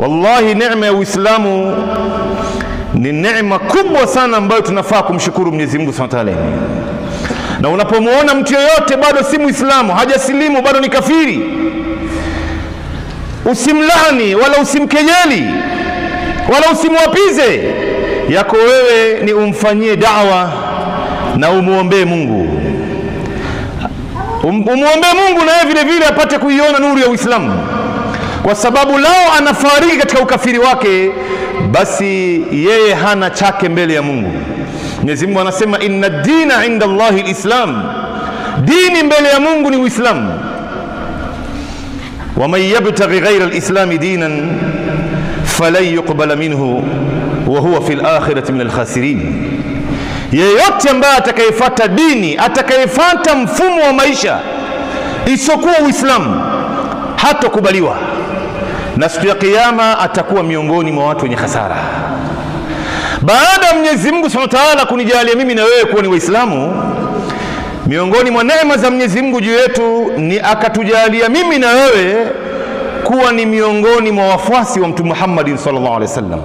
Wallahi neema ya Uislamu ni neema kubwa sana ambayo tunafaa kumshukuru Mwenyezi Mungu Subhanahu wa Ta'ala. Na unapomuona mtu yoyote bado si Muislamu, hajasilimu, bado ni kafiri, usimlani wala usimkejeli wala usimwapize. Yako wewe ni umfanyie da'wa na umuombee Mungu. Umuombee Mungu na yeye vile vile apate kuiona nuru ya Uislamu, kwa sababu lao anafariki katika ukafiri wake, basi yeye hana chake mbele ya Mungu. Mwenyezi Mungu anasema inna dina inda Allahi al-Islam, dini mbele ya Mungu ni Uislamu. wa man yabtaghi ghayra al-Islam dinan falan yuqbala minhu wa huwa fil akhirati min al-khasirin. Yeyote ambaye atakayefuata dini, atakayefuata mfumo wa maisha isokuwa Uislamu, hatakubaliwa, na siku ya kiyama atakuwa miongoni mwa watu wenye hasara. Baada ya Mwenyezi Mungu Subhanahu wa Ta'ala kunijalia mimi na wewe kuwa ni Waislamu, miongoni mwa neema za Mwenyezi Mungu juu yetu ni akatujalia mimi na wewe kuwa ni miongoni mwa wafuasi wa Mtume Muhammad sallallahu alaihi wasallam.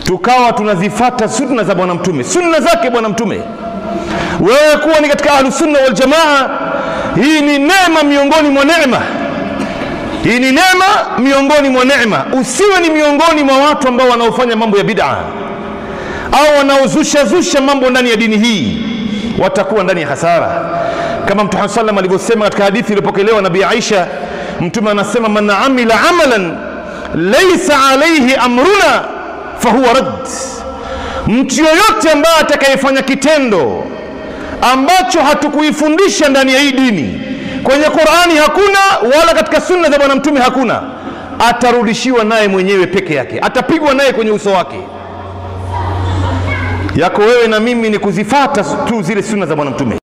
Tukawa tunazifuata sunna za bwana mtume, sunna zake bwana mtume. Wewe kuwa ni katika ahlus sunna wal jamaa, hii ni neema miongoni mwa neema. Hii ni neema miongoni mwa neema. Usiwe ni miongoni mwa watu ambao wanaofanya mambo ya bid'a au wanaozusha mambo ndani ya dini hii, watakuwa ndani ya hasara. Kama Mtume sallam alivyosema katika hadithi iliyopokelewa na Bi Aisha, Mtume anasema man amila amalan laysa alayhi amruna fahuwa rad. Mtu yoyote ambaye atakayefanya kitendo ambacho hatukuifundisha ndani ya hii dini, kwenye Qur'ani hakuna wala katika sunna za bwana mtume hakuna, atarudishiwa naye mwenyewe peke yake, atapigwa naye kwenye uso wake. Yako wewe na mimi ni kuzifuata tu zile sunna za bwana mtume.